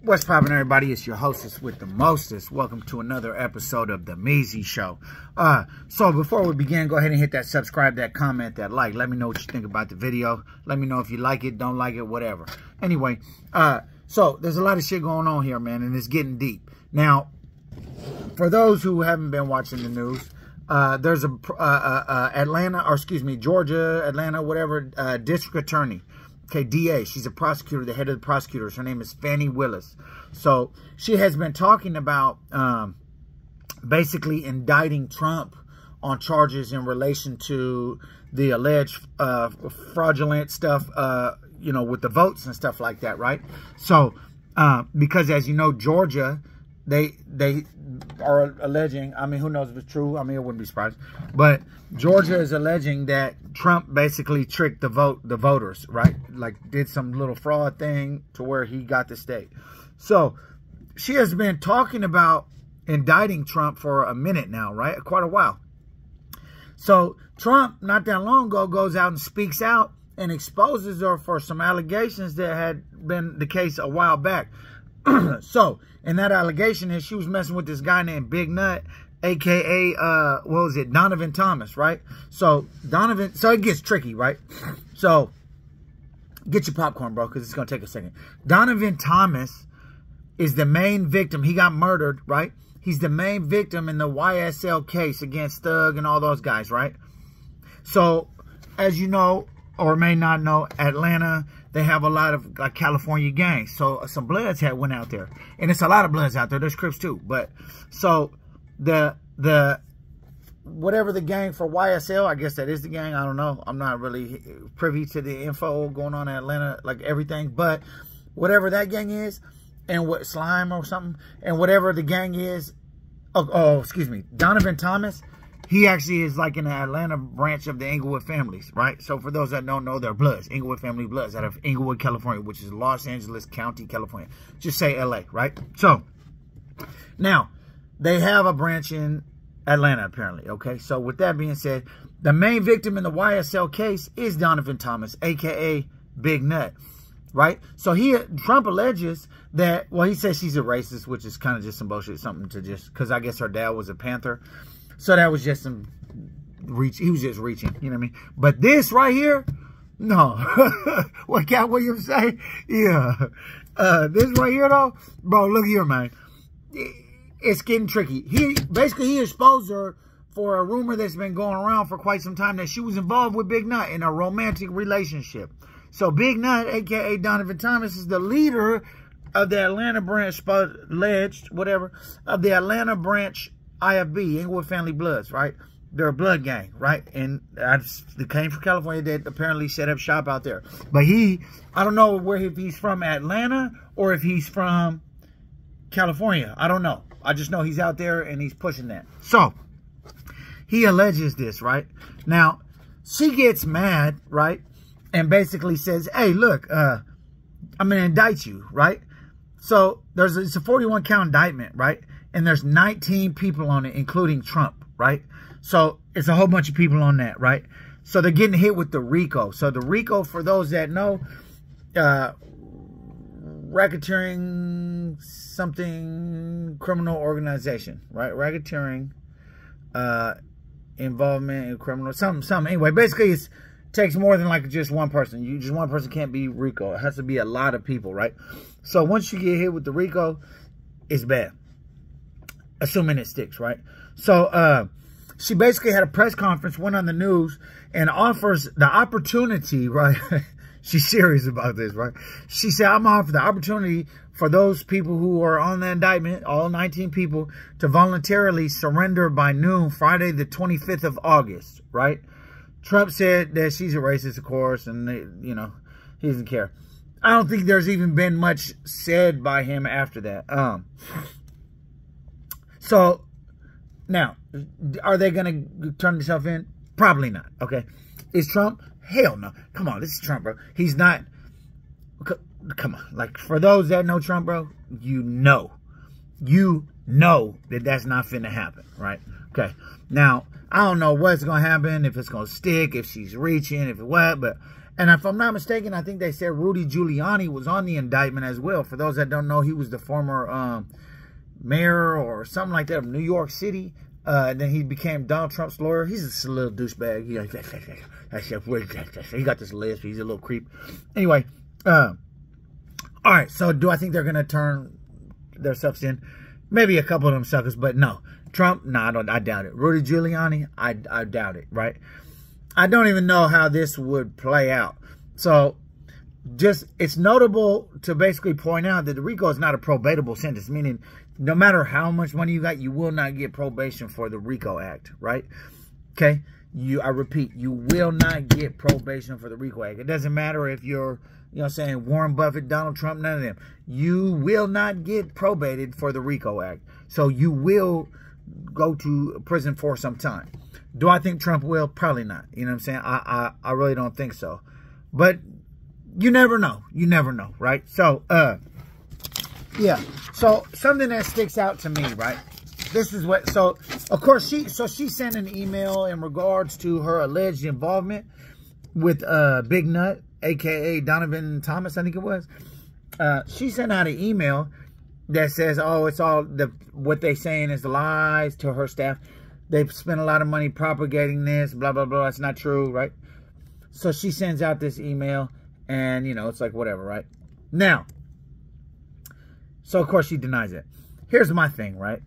What's poppin', everybody? It's your hostess with the mostest. Welcome to another episode of The Measy Show. So before we begin, go ahead and hit that subscribe, that comment, that like. Let me know what you think about the video. Let me know if you like it, don't like it, whatever. Anyway, so there's a lot of shit going on here, man, and it's getting deep. Now, for those who haven't been watching the news, there's a Georgia, Atlanta, whatever, district attorney. Okay, DA. She's a prosecutor, the head of the prosecutors. Her name is Fani Willis. So she has been talking about basically indicting Trump on charges in relation to the alleged fraudulent stuff, you know, with the votes and stuff like that, right? So because, as you know, Georgia, they are alleging, I mean, who knows if it's true? I mean, it wouldn't be surprised. But Georgia is alleging that Trump basically tricked the voters, right? Like did some little fraud thing to where he got the state. So she has been talking about indicting Trump for a minute now, right? Quite a while. So Trump, not that long ago, goes out and speaks out and exposes her for some allegations that had been the case a while back. So, and that allegation is she was messing with this guy named Big Nut, a.k.a. what was it, Donovan Thomas, right? So, so it gets tricky, right? So, get your popcorn, bro, because it's going to take a second. Donovan Thomas is the main victim. He got murdered, right? He's the main victim in the YSL case against Thug and all those guys, right? So, as you know, or may not know, Atlanta, they have a lot of like California gangs. So some Bloods went out there. And it's a lot of Bloods out there. There's Crips too. But so the whatever the gang for YSL, I guess that is the gang. I don't know. I'm not really privy to the info going on in Atlanta, like everything. But whatever that gang is, and what Slime or something, and whatever the gang is, excuse me, Donovan Thomas, he actually is like in the Atlanta branch of the Inglewood families, right? So for those that don't know, they're Bloods, Inglewood family Bloods out of Inglewood, California, which is Los Angeles County, California. Just say LA, right? So now they have a branch in Atlanta, apparently, okay? So with that being said, the main victim in the YSL case is Donovan Thomas, a.k.a. Big Nut, right? So Trump alleges that, well, he says she's a racist, which is kind of just some bullshit, something to just, because I guess her dad was a Panther. So that was just some reach. He was just reaching, you know what I mean? But this right here, no. What Cat Williams say? Yeah. This right here, though, bro, look here, man. It's getting tricky. He exposed her for a rumor that's been going around for quite some time that she was involved with Big Nut in a romantic relationship. So Big Nut, a.k.a. Donovan Thomas, is the leader of the Atlanta branch, alleged, whatever, of the Atlanta branch IFB, Inglewood Family Bloods, right? They're a blood gang, right? And they came from California that apparently set up shop out there. But I don't know if he's from Atlanta or if he's from California. I don't know. I just know he's out there and he's pushing that. So, he alleges this, right? Now, she gets mad, right? And basically says, hey, look, I'm going to indict you, right? So, it's a 41-count indictment, right? And there's 19 people on it, including Trump, right? So it's a whole bunch of people on that, right? So they're getting hit with the RICO. So the RICO, for those that know, racketeering something criminal organization, right? Racketeering, involvement in criminal, something. Anyway, basically it takes more than like just one person. Just one person can't be RICO. It has to be a lot of people, right? So once you get hit with the RICO, it's bad. Assuming it sticks, right? So, she basically had a press conference, went on the news, and offers the opportunity, right? She's serious about this, right? She said, I'm offering the opportunity for those people who are on the indictment, all 19 people, to voluntarily surrender by noon, Friday, the 25th of August, right? Trump said that she's a racist, of course, and, you know, he doesn't care. I don't think there's even been much said by him after that. So, now, are they going to turn themselves in? Probably not, okay? Is Trump? Hell no. Come on, this is Trump, bro. He's not. Come on. Like, for those that know Trump, bro, you know that that's not finna happen, right? Okay. Now, I don't know what's going to happen, if it's going to stick, if she's reaching, if it what, but And if I'm not mistaken, I think they said Rudy Giuliani was on the indictment as well. For those that don't know, he was the former mayor or something like that of New York City. And then he became Donald Trump's lawyer. He's just a little douchebag. He got this list. He's a little creep. Anyway, all right. So do I think they're going to turn themselves in? Maybe a couple of them suckers, but no. Trump, no, I doubt it. Rudy Giuliani, I doubt it, right? I don't even know how this would play out. So, it's notable to basically point out that the RICO is not a probatable sentence, meaning no matter how much money you got, you will not get probation for the RICO Act, right? Okay? I repeat, you will not get probation for the RICO Act. It doesn't matter if you're, you know what I'm saying, Warren Buffett, Donald Trump, none of them. You will not get probated for the RICO Act. So you will go to prison for some time. Do I think Trump will? Probably not. You know what I'm saying? I really don't think so. But you never know. You never know, right? So, yeah. So, something that sticks out to me, right? This is what, so, of course, she sent an email in regards to her alleged involvement with Big Nut, a.k.a. Donovan Thomas, I think it was. She sent out an email that says, oh, it's all, what they saying is lies to her staff. They've spent a lot of money propagating this, blah, blah, blah. It's not true, right? So she sends out this email, and, you know, it's like whatever, right? Now, so, of course, she denies it. Here's my thing, right?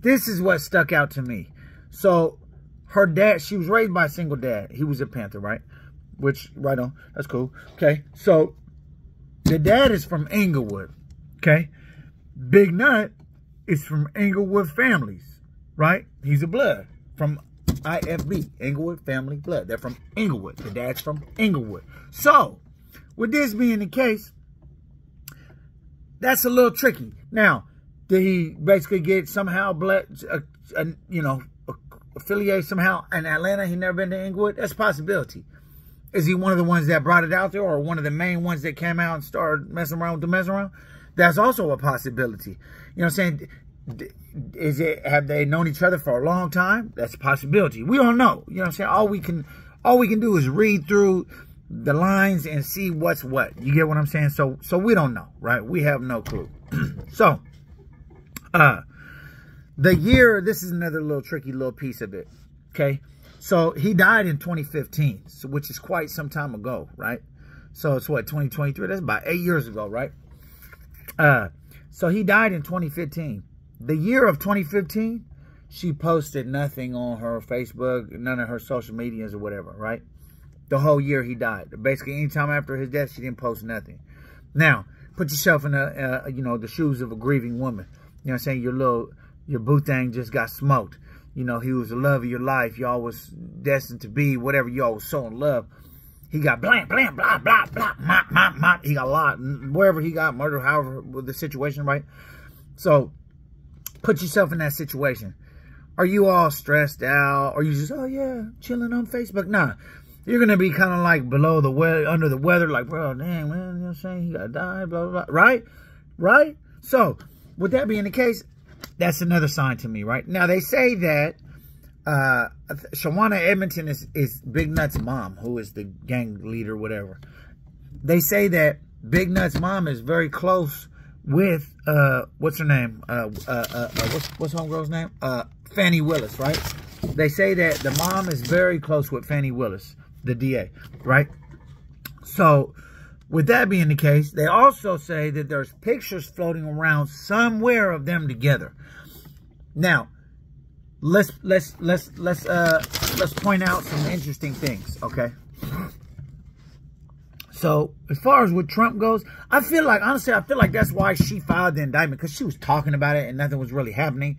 This is what stuck out to me. So, her dad, she was raised by a single dad. He was a Panther, right? Which, right on. That's cool. Okay. So, the dad is from Inglewood. Okay. Big Nut is from Inglewood families, right? He's a blood from IFB, Inglewood Family Blood. They're from Inglewood. The dad's from Inglewood. So, with this being the case, that's a little tricky. Now, did he basically get somehow, affiliated somehow in Atlanta? He never been to Inglewood? That's a possibility. Is he one of the ones that brought it out there, or one of the main ones that came out and started messing around with the mess around? That's also a possibility. You know what I'm saying? Have they known each other for a long time? That's a possibility. We don't know. You know what I'm saying? All we can do is read through the lines and see what's what. You get what I'm saying? So we don't know, right? We have no clue. So, the year, this is another little tricky little piece of it. Okay. So he died in 2015, which is quite some time ago, right? So it's what, 2023? That's about 8 years ago, right? So he died in 2015. The year of 2015, she posted nothing on her Facebook, none of her social medias or whatever, right? The whole year he died. Basically, anytime after his death, she didn't post nothing. Now, put yourself in the shoes of a grieving woman. You know what I'm saying? Your boo thing just got smoked. You know, he was the love of your life. Y'all was destined to be whatever y'all was so in love. He got blank, blank, blah, blah, blah, mop, mop, mop. He got a lot. Wherever he got murdered, however, with the situation, right? So, put yourself in that situation. Are you all stressed out? Or you just, oh yeah, chilling on Facebook? Nah. You're going to be kind of like below the weather, under the weather, like, bro, dang, man, you know what I'm saying? He got to die, blah, blah, blah. Right? Right? So, with that being the case, that's another sign to me, right? Now, they say that Shawana Edmonton is Big Nut's mom, who is the gang leader, whatever. They say that Big Nut's mom is very close with, what's her name? What's homegirl's name? Fannie Willis, right? They say that the mom is very close with Fannie Willis, the DA, right? So, with that being the case, they also say that there's pictures floating around somewhere of them together. Now, let's point out some interesting things, okay? So, as far as with Trump goes, I feel like, honestly, that's why she filed the indictment, because she was talking about it and nothing was really happening.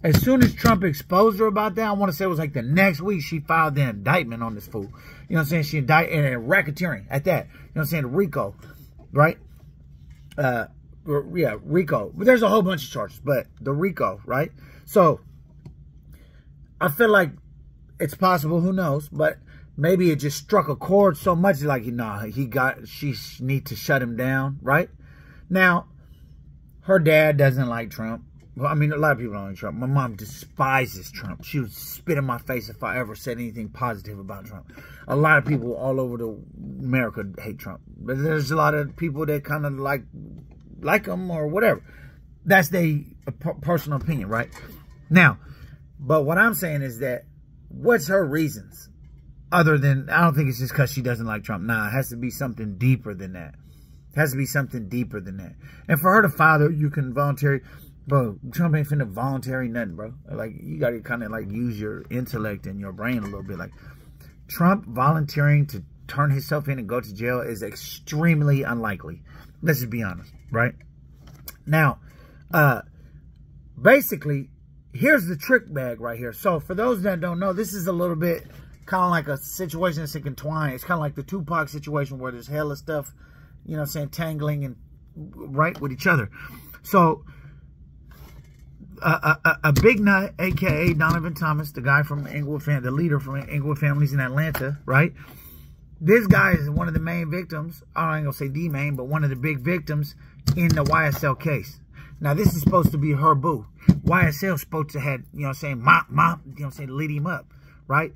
As soon as Trump exposed her about that, I want to say it was like the next week, she filed the indictment on this fool. You know what I'm saying? She indicted and racketeering at that. You know what I'm saying? RICO, right? Yeah, RICO. But there's a whole bunch of charges, but the RICO, right? So, I feel like it's possible, who knows, but maybe it just struck a chord so much, like, she need to shut him down, right? Now, her dad doesn't like Trump. Well, I mean, a lot of people don't like Trump. My mom despises Trump. She would spit in my face if I ever said anything positive about Trump. A lot of people all over America hate Trump. But there's a lot of people that kind of like him or whatever. That's their personal opinion, right? Now, but what I'm saying is that, what's her reasons? Other than, I don't think it's just because she doesn't like Trump. Nah, it has to be something deeper than that. It has to be something deeper than that. And for her to file, you can voluntary... Bro, Trump ain't finna voluntary nothing, bro. Like, you gotta kind of, like, use your intellect and your brain a little bit. Like, Trump volunteering to turn himself in and go to jail is extremely unlikely. Let's just be honest, right? Now, basically, here's the trick bag right here. So, for those that don't know, this is a little bit kind of like a situation that's intertwined. It's kind of like the Tupac situation where there's hella stuff, you know what I'm saying, tangling and right with each other. So, a big nut, a.k.a. Donovan Thomas, the guy from Inglewood family, the leader from Inglewood families in Atlanta, right? This guy is one of the main victims. I ain't gonna say the main, but one of the big victims in the YSL case. Now, this is supposed to be her boo. YSL supposed to have, you know what I'm saying, mop, you know what I'm saying, lead him up, right?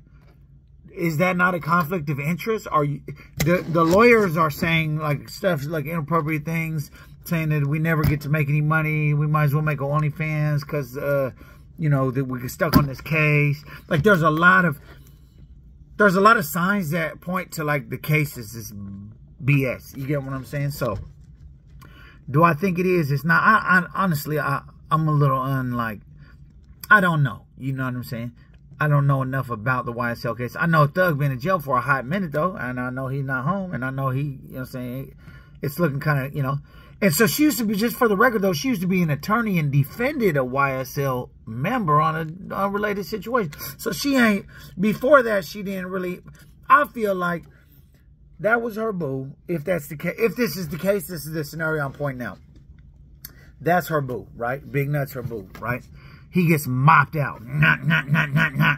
Is that not a conflict of interest? Are you, the lawyers are saying, like, stuff like inappropriate things, saying that we never get to make any money. We might as well make OnlyFans because, you know, that we get stuck on this case. Like, there's a lot of signs that point to, like, the case is just BS. You get what I'm saying? So, do I think it is? It's not. I honestly, I'm a little I don't know. You know what I'm saying? I don't know enough about the YSL case. I know Thug been in jail for a hot minute, though. And I know he's not home. And I know he, you know what I'm saying, it's looking kind of, you know. And so she used to be, just for the record, though, she used to be an attorney and defended a YSL member on an unrelated situation. So she ain't, before that, she didn't really, I feel like that was her boo. If that's the case, if this is the case, this is the scenario I'm pointing out. That's her boo, right? Big Nut's her boo, right? He gets mopped out. Not,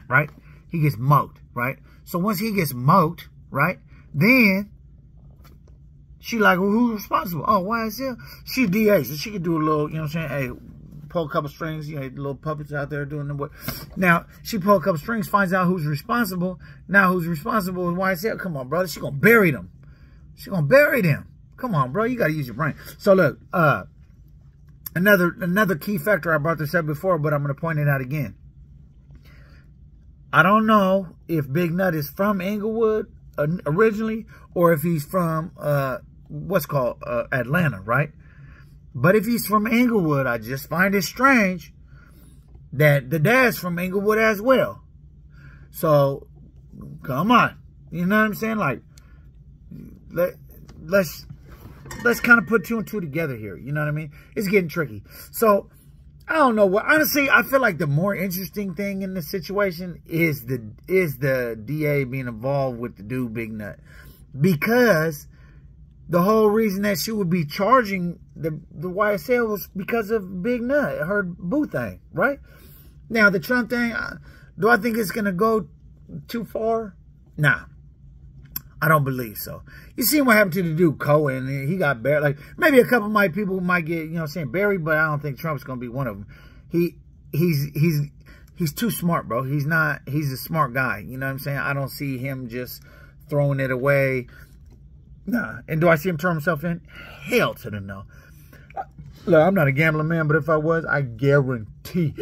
right? He gets moked, right? So once he gets moked, right? Then she like, well, who's responsible? Oh, YSL? She's DA, so she could do a little, you know what I'm saying? Hey, pull a couple strings, you know, little puppets out there doing the what. Now, she pull a couple strings, finds out who's responsible. Now, who's responsible is YSL. Come on, brother. She gonna bury them. She gonna bury them. Come on, bro. You gotta use your brain. So, look, another key factor, I brought this up before, but I'm gonna point it out again. I don't know if Big Nut is from Inglewood originally, or if he's from, what's called Atlanta, right? But if he's from Inglewood, I just find it strange that the dad's from Inglewood as well. So, come on. You know what I'm saying? Like, let's kind of put two and two together here. You know what I mean? It's getting tricky. So, I don't know what. Honestly, I feel like the more interesting thing in this situation is the DA being involved with the dude Big Nut, because the whole reason that she would be charging the YSL was because of Big Nut, her boo thing, right? Now, the Trump thing, do I think it's going to go too far? Nah, I don't believe so. You see what happened to the dude Cohen? He got buried. Like, maybe a couple of people might get, you know what I'm saying, buried, but I don't think Trump's going to be one of them. He's too smart, bro. He's a smart guy. You know what I'm saying? I don't see him just throwing it away. Nah. And do I see him turn himself in? Hell to the no. Look, I'm not a gambling man, but if I was, I guarantee,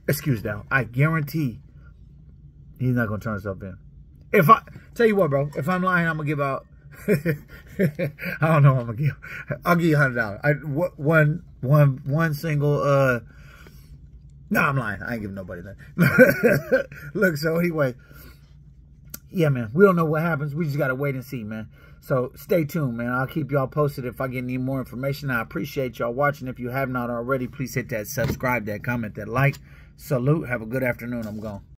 excuse that, I guarantee he's not going to turn himself in. If I, tell you what, bro, if I'm lying, I'm going to give out, I don't know what I'm going to give. I'll give you $100. One single, no, I'm lying. I ain't giving nobody that. Look, so anyway, yeah, man, we don't know what happens. We just got to wait and see, man. So stay tuned, man. I'll keep y'all posted if I get any more information. I appreciate y'all watching. If you have not already, please hit that subscribe, that comment, that like. Salute. Have a good afternoon. I'm gone.